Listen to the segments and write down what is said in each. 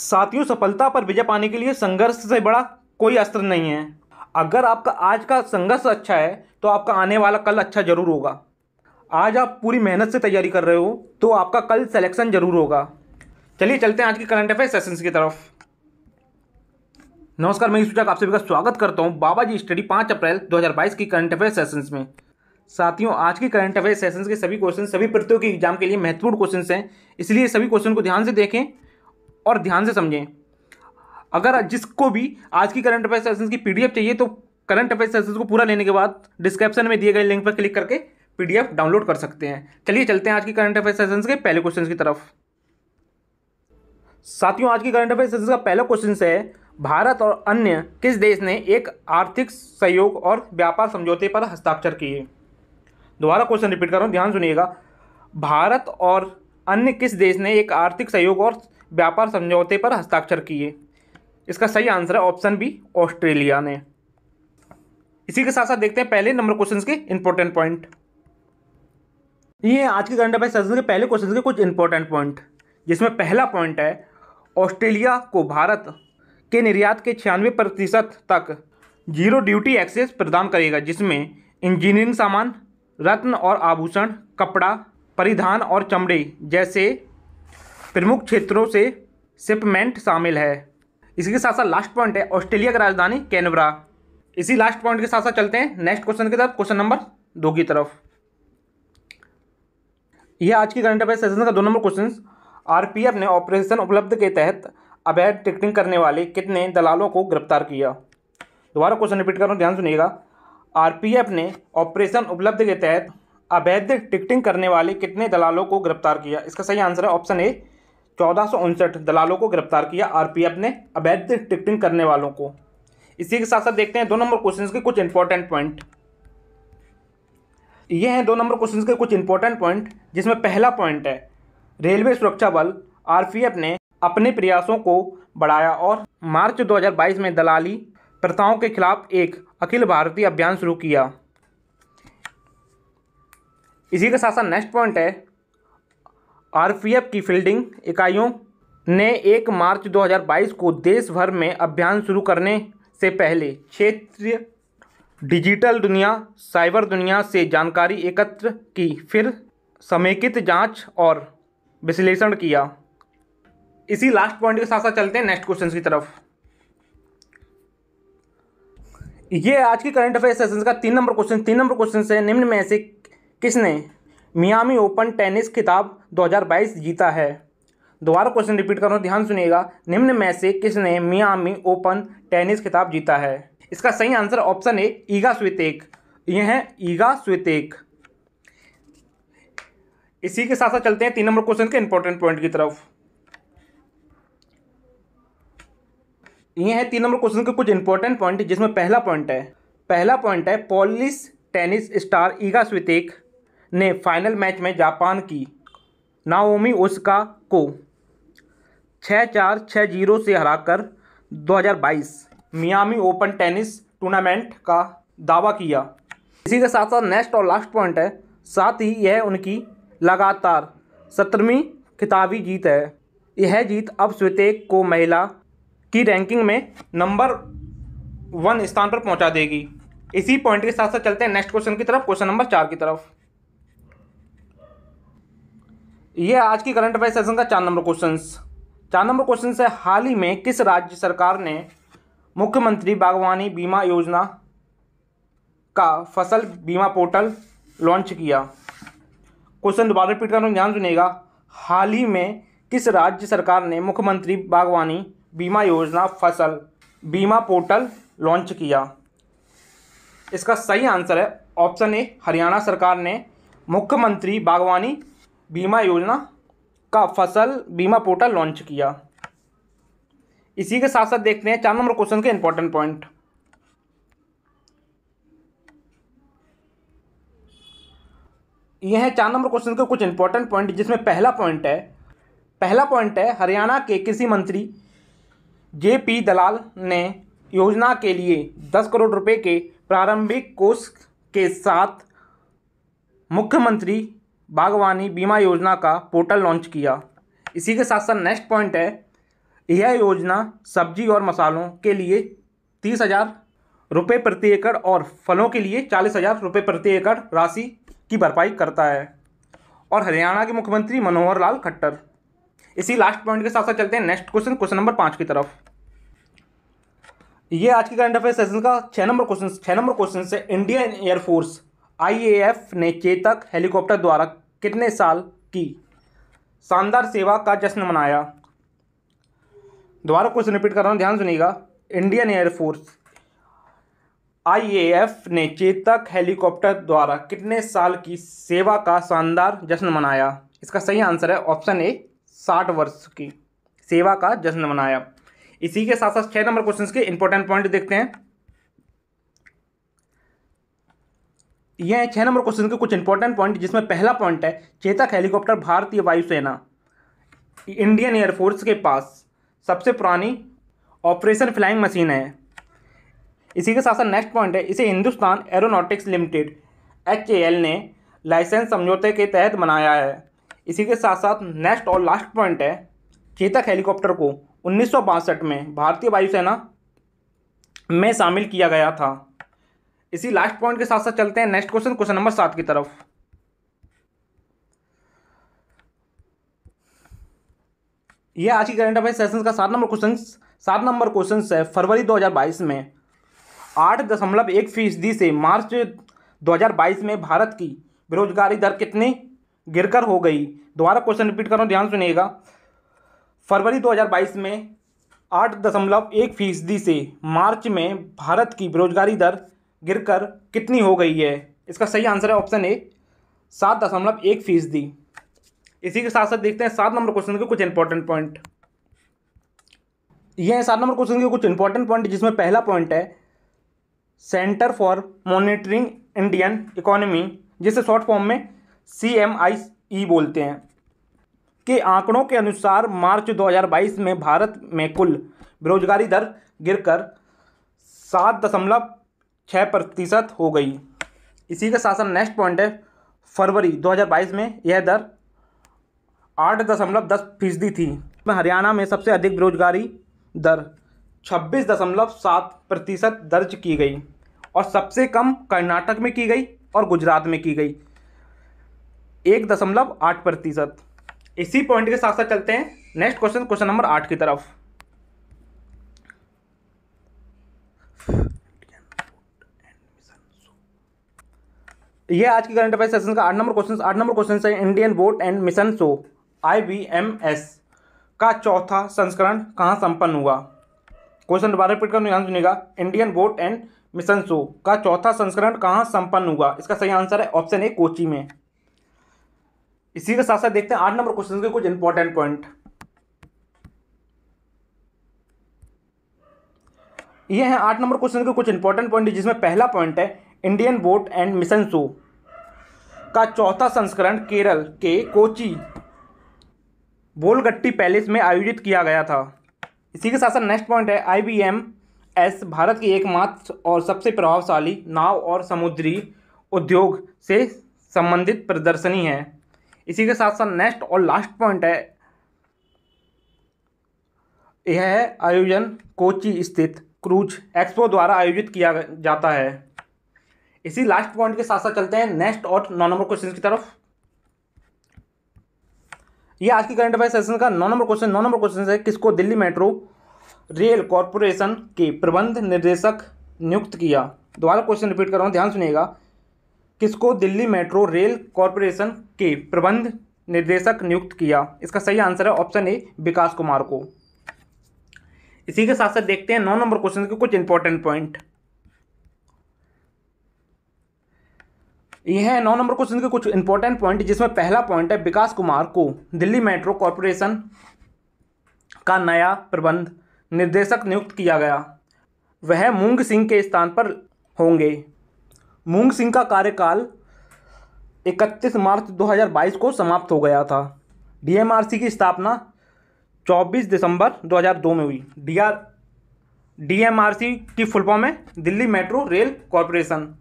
साथियों, सफलता पर विजय पाने के लिए संघर्ष से बड़ा कोई अस्त्र नहीं है। अगर आपका आज का संघर्ष अच्छा है तो आपका आने वाला कल अच्छा जरूर होगा। आज आप पूरी मेहनत से तैयारी कर रहे हो तो आपका कल सिलेक्शन जरूर होगा। चलिए चलते हैं आज के करंट अफेयर सेशंस की तरफ। नमस्कार, मैं सूचक आप सभी का स्वागत करता हूं बाबा जी स्टडी 5 अप्रैल 2022 की करंट अफेयर सेशंस में। साथियों, आज की करंट अफेयर सेशंस के सभी क्वेश्चन सभी प्रतियोगी एग्जाम के लिए महत्वपूर्ण क्वेश्चंस हैं, इसलिए सभी क्वेश्चन को ध्यान से देखें और ध्यान से समझें। अगर जिसको भी आज की करंट अफेयर सेशंस की पीडीएफ चाहिए तो करंट अफेयर सेशंस को पूरा लेने के बाद डिस्क्रिप्शन में दिए गए लिंक पर क्लिक करके पीडीएफ डाउनलोड कर सकते हैं। चलिए चलते हैं आज की करंट अफेयर सेशंस के पहले क्वेश्चन की तरफ। साथियों, आज की करंट अफेयर सेशंस का पहला क्वेश्चन है, भारत और अन्य किस देश ने एक आर्थिक सहयोग और व्यापार समझौते पर हस्ताक्षर किए। दोबारा क्वेश्चन रिपीट कर रहा हूं, ध्यान सुनिएगा। भारत और अन्य किस देश ने एक आर्थिक सहयोग और व्यापार समझौते पर हस्ताक्षर किए। इसका सही आंसर है ऑप्शन बी, ऑस्ट्रेलिया ने। इसी के साथ साथ देखते हैं पहले नंबर क्वेश्चन के इंपॉर्टेंट पॉइंट। ये आज के करंट अफेयर सेशन के पहले क्वेश्चन के कुछ इंपॉर्टेंट पॉइंट, जिसमें पहला पॉइंट है, ऑस्ट्रेलिया को भारत के निर्यात के 96% तक जीरो ड्यूटी एक्सेस प्रदान करेगा, जिसमें इंजीनियरिंग सामान, रत्न और आभूषण, कपड़ा, परिधान और चमड़े जैसे प्रमुख क्षेत्रों से शिपमेंट शामिल है। इसी के साथ साथ लास्ट पॉइंट है, ऑस्ट्रेलिया की राजधानी कैनबरा। इसी लास्ट पॉइंट के साथ साथ चलते हैं नेक्स्ट क्वेश्चन की तरफ, क्वेश्चन नंबर 2 की तरफ। यह आज की करंट अफेयर सेशन का 2 नंबर क्वेश्चन। आरपीएफ ने ऑपरेशन उपलब्ध के तहत अवैध टिकटिंग करने वाले कितने दलालों को गिरफ्तार किया। दोबारा क्वेश्चन रिपीट कर रहा हूं, ध्यान सुनिएगा। आरपीएफ ने ऑपरेशन उपलब्ध के तहत अवैध टिकटिंग करने वाले कितने दलालों को गिरफ्तार किया। इसका सही आंसर है ऑप्शन ए, 1459 दलालों को गिरफ्तार किया आरपीएफ ने अवैध टिकटिंग करने वालों को। इसी के साथ साथ देखते हैं 2 नंबर क्वेश्चन के कुछ इंपॉर्टेंट पॉइंट। ये हैं 2 नंबर क्वेश्चन के कुछ इंपॉर्टेंट पॉइंट, जिसमें पहला पॉइंट है, रेलवे सुरक्षा बल आरपीएफ ने अपने प्रयासों को बढ़ाया और मार्च 2022 में दलाली प्रथाओं के खिलाफ एक अखिल भारतीय अभियान शुरू किया। इसी के साथ साथ नेक्स्ट पॉइंट है, आरपीएफ की फील्डिंग इकाइयों ने 1 मार्च 2022 को देश भर में अभियान शुरू करने से पहले क्षेत्रीय डिजिटल दुनिया, साइबर दुनिया से जानकारी एकत्र की, फिर समेकित जांच और विश्लेषण किया। इसी लास्ट पॉइंट के साथ साथ चलते हैं नेक्स्ट क्वेश्चन की तरफ। ये आज की करंट अफेयर सेशन का 3 नंबर क्वेश्चन। 3 नंबर क्वेश्चन से, निम्न में से किसने मियामी ओपन टेनिस खिताब 2022 जीता है। दोबारा क्वेश्चन रिपीट कर रहा हूं, ध्यान सुनिएगा। निम्न में से किसने मियामी ओपन टेनिस खिताब जीता है। इसका सही आंसर ऑप्शन ए, ईगा स्वितेक। यह है ईगा स्वितेक। इसी के साथ साथ चलते हैं 3 नंबर क्वेश्चन के इंपॉर्टेंट पॉइंट की तरफ। ये है 3 नंबर क्वेश्चन के कुछ इंपॉर्टेंट पॉइंट, जिसमें पहला पॉइंट है, पोलिश टेनिस स्टार ईगा स्वितेक ने फाइनल मैच में जापान की नाओमी ओसाका को 6-4, 6-0 से हराकर 2022 मियामी ओपन टेनिस टूर्नामेंट का दावा किया। इसी के साथ साथ नेक्स्ट और लास्ट पॉइंट है, साथ ही यह उनकी लगातार 17वीं खिताबी जीत है। यह जीत अब स्वितेक को महिला की रैंकिंग में नंबर 1 स्थान पर पहुंचा देगी। इसी पॉइंट के साथ साथ चलते हैं नेक्स्ट क्वेश्चन की तरफ, क्वेश्चन नंबर 4 की तरफ। यह आज की करंट अफेयर सेशन का 4 नंबर क्वेश्चन। 4 नंबर क्वेश्चन से, हाल ही में किस राज्य सरकार ने मुख्यमंत्री बागवानी बीमा योजना का फसल बीमा पोर्टल लॉन्च किया। क्वेश्चन दोबारा रिपीट कर रहा हूं, ध्यान सुनिएगा। हाल ही में किस राज्य सरकार ने मुख्यमंत्री बागवानी बीमा योजना फसल बीमा पोर्टल लॉन्च किया। इसका सही आंसर है ऑप्शन ए, हरियाणा सरकार ने मुख्यमंत्री बागवानी बीमा योजना का फसल बीमा पोर्टल लॉन्च किया। इसी के साथ साथ देखते हैं 4 नंबर क्वेश्चन के इंपॉर्टेंट पॉइंट। यह है 4 नंबर क्वेश्चन के कुछ इंपॉर्टेंट पॉइंट, जिसमें पहला पॉइंट है, हरियाणा के कृषि मंत्री जेपी दलाल ने योजना के लिए 10 करोड़ रुपए के प्रारंभिक कोष के साथ मुख्यमंत्री बागवानी बीमा योजना का पोर्टल लॉन्च किया। इसी के साथ साथ नेक्स्ट पॉइंट है, यह योजना सब्जी और मसालों के लिए 30,000 रुपये प्रति एकड़ और फलों के लिए 40,000 रुपये प्रति एकड़ राशि की भरपाई करता है। और हरियाणा के मुख्यमंत्री मनोहर लाल खट्टर। इसी लास्ट पॉइंट के साथ साथ चलते हैं नेक्स्ट क्वेश्चन, क्वेश्चन नंबर 5 की तरफ। ये आज के करंट अफेयर सेशन का 6 नंबर क्वेश्चन से इंडियन एयरफोर्स IAF ने चेतक हेलीकॉप्टर द्वारा कितने साल की शानदार सेवा का जश्न मनाया। दोबारा क्वेश्चन रिपीट कर रहा हूँ, ध्यान सुनिएगा। इंडियन एयरफोर्स IAF ने चेतक हेलीकॉप्टर द्वारा कितने साल की सेवा का शानदार जश्न मनाया। इसका सही आंसर है ऑप्शन ए, 60 वर्ष की सेवा का जश्न मनाया। इसी के साथ साथ 6 नंबर क्वेश्चन के इंपॉर्टेंट पॉइंट देखते हैं। यह 6 नंबर क्वेश्चन के कुछ इंपॉर्टेंट पॉइंट, जिसमें पहला पॉइंट है चेतक हेलीकॉप्टर भारतीय वायुसेना इंडियन एयरफोर्स के पास सबसे पुरानी ऑपरेशन फ्लाइंग मशीन है। इसी के साथ साथ नेक्स्ट पॉइंट है, इसे हिंदुस्तान एरोनॉटिक्स लिमिटेड HAL ने लाइसेंस समझौते के तहत बनाया है। इसी के साथ साथ नेक्स्ट और लास्ट पॉइंट है, चेतक हेलीकॉप्टर को 1962 में भारतीय वायुसेना में शामिल किया गया था। इसी लास्ट पॉइंट के साथ साथ चलते हैं नेक्स्ट क्वेश्चन, क्वेश्चन नंबर 7 की तरफ। यह आज की करंट अफेयर सेशन का 7 नंबर क्वेश्चन है। फरवरी 2022 में 8.1% से मार्च 2022 में भारत की बेरोजगारी दर कितनी गिरकर हो गई। दोबारा क्वेश्चन रिपीट कर रहा हूं, ध्यान सुनिएगा। फरवरी 2022 में 8.1% से मार्च में भारत की बेरोजगारी दर गिरकर कितनी हो गई है। इसका सही आंसर है ऑप्शन ए, 7.1%। इसी के साथ साथ देखते हैं 7 नंबर क्वेश्चन के कुछ इंपॉर्टेंट पॉइंट। यह है 7 नंबर क्वेश्चन के कुछ इंपॉर्टेंट पॉइंट, जिसमें पहला पॉइंट है centre for monitoring Indian economy, जिसे शॉर्ट फॉर्म में CMIE बोलते हैं, के आंकड़ों के अनुसार मार्च 2022 में भारत में कुल बेरोजगारी दर गिरकर 7.6% हो गई। इसी के साथ साथ नेक्स्ट पॉइंट है, फरवरी 2022 में यह दर 8.10% थी। हरियाणा में सबसे अधिक बेरोजगारी दर 26.7% दर्ज की गई और सबसे कम कर्नाटक में की गई और गुजरात में की गई 1.8%। इसी पॉइंट के साथ साथ चलते हैं नेक्स्ट क्वेश्चन, क्वेश्चन नंबर 8 की तरफ। यह आज की करंट अफेयर सेशन का 8 नंबर क्वेश्चन है। Indian boat and mission show IBMS का चौथा संस्करण कहाँ संपन्न हुआ। क्वेश्चन दोबारा रिपीट करूँ, ध्यान सुनिएगा। Indian boat and mission show का चौथा संस्करण कहाँ संपन्न हुआ। इसका सही आंसर है ऑप्शन ए, कोची में। इसी के साथ साथ देखते हैं 8 नंबर क्वेश्चन के कुछ इंपॉर्टेंट पॉइंट। ये हैं 8 नंबर क्वेश्चन के कुछ इंपॉर्टेंट पॉइंट, जिसमें पहला पॉइंट है Indian boat and mission show का चौथा संस्करण केरल के कोची बोलगट्टी पैलेस में आयोजित किया गया था। इसी के साथ साथ नेक्स्ट पॉइंट है IBMS भारत की एकमात्र और सबसे प्रभावशाली नाव और समुद्री उद्योग से संबंधित प्रदर्शनी है। इसी के साथ साथ नेक्स्ट और लास्ट पॉइंट है, यह है आयोजन कोची स्थित क्रूज एक्सपो द्वारा आयोजित किया जाता है। इसी लास्ट पॉइंट के साथ साथ चलते हैं नेक्स्ट और 9 नंबर क्वेश्चन की तरफ। यह आज की करंट अफेयर सेशन का 9 नंबर क्वेश्चन है, किसको दिल्ली मेट्रो रेल कॉरपोरेशन के प्रबंध निर्देशक नियुक्त किया। दोबारा क्वेश्चन रिपीट कर रहा हूँ, ध्यान सुनिएगा। किसको दिल्ली मेट्रो रेल कॉरपोरेशन के प्रबंध निर्देशक नियुक्त किया। इसका सही आंसर है ऑप्शन ए, विकास कुमार को। इसी के साथ साथ देखते हैं 9 नंबर क्वेश्चन के कुछ इंपॉर्टेंट पॉइंट। यह है 9 नंबर क्वेश्चन के कुछ इंपॉर्टेंट पॉइंट, जिसमें पहला पॉइंट है विकास कुमार को दिल्ली मेट्रो कॉरपोरेशन का नया प्रबंध निर्देशक नियुक्त किया गया। वह मूंग सिंह के स्थान पर होंगे। मूंग सिंह का कार्यकाल 31 मार्च 2022 को समाप्त हो गया था। DMRC की स्थापना 24 दिसंबर 2002 में हुई। DMRC की फुल फॉर्म है दिल्ली मेट्रो रेल कॉरपोरेशन।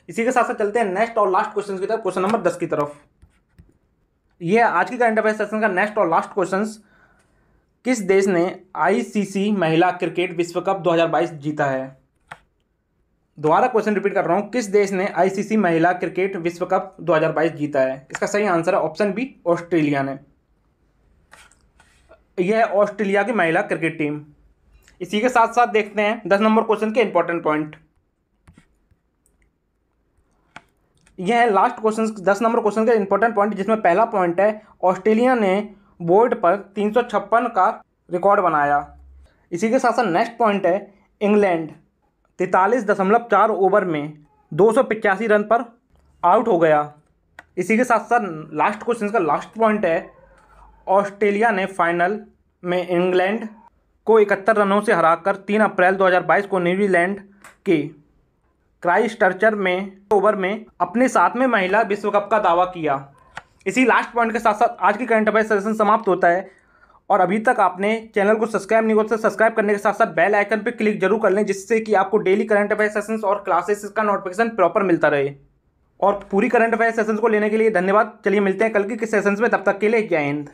इसी के साथ साथ चलते हैं नेक्स्ट और लास्ट क्वेश्चन की तरफ, क्वेश्चन नंबर 10 की तरफ। यह आज की करंट अफेयर सेशन का नेक्स्ट और लास्ट क्वेश्चन, किस देश ने आईसीसी महिला क्रिकेट विश्व कप 2022 जीता है? दोबारा क्वेश्चन रिपीट कर रहा हूँ, किस देश ने आईसीसी महिला क्रिकेट विश्व कप 2022 जीता है? इसका सही आंसर है ऑप्शन बी, ऑस्ट्रेलिया ने। यह है ऑस्ट्रेलिया की महिला क्रिकेट टीम। इसी के साथ साथ देखते हैं 10 नंबर क्वेश्चन के इंपॉर्टेंट पॉइंट। यह है लास्ट क्वेश्चन, 10 नंबर क्वेश्चन का इंपॉर्टेंट पॉइंट, जिसमें पहला पॉइंट है ऑस्ट्रेलिया ने बोर्ड पर 356 का रिकॉर्ड बनाया। इसी के साथ साथ नेक्स्ट पॉइंट है इंग्लैंड 43.4 ओवर में 285 रन पर आउट हो गया। इसी के साथ साथ लास्ट क्वेश्चन का लास्ट पॉइंट है ऑस्ट्रेलिया ने फाइनल में इंग्लैंड को 71 रनों से हराकर 3 अप्रैल 2022 को न्यूजीलैंड के क्राइस्टचर्च में ओवर में अपने साथ में महिला विश्व कप का दावा किया। इसी लास्ट पॉइंट के साथ साथ आज की करंट अफेयर सेशन समाप्त होता है। और अभी तक आपने चैनल को सब्सक्राइब नहीं किया तो सब्सक्राइब करने के साथ साथ बेल आइकन पर क्लिक जरूर कर लें, जिससे कि आपको डेली करंट अफेयर सेशंस और क्लासेस का नोटिफिकेशन प्रॉपर मिलता रहे। और पूरी करंट अफेयर सेशंस को लेने के लिए धन्यवाद। चलिए मिलते हैं कल के सेशंस में, तब तक के लिए जय हिंद।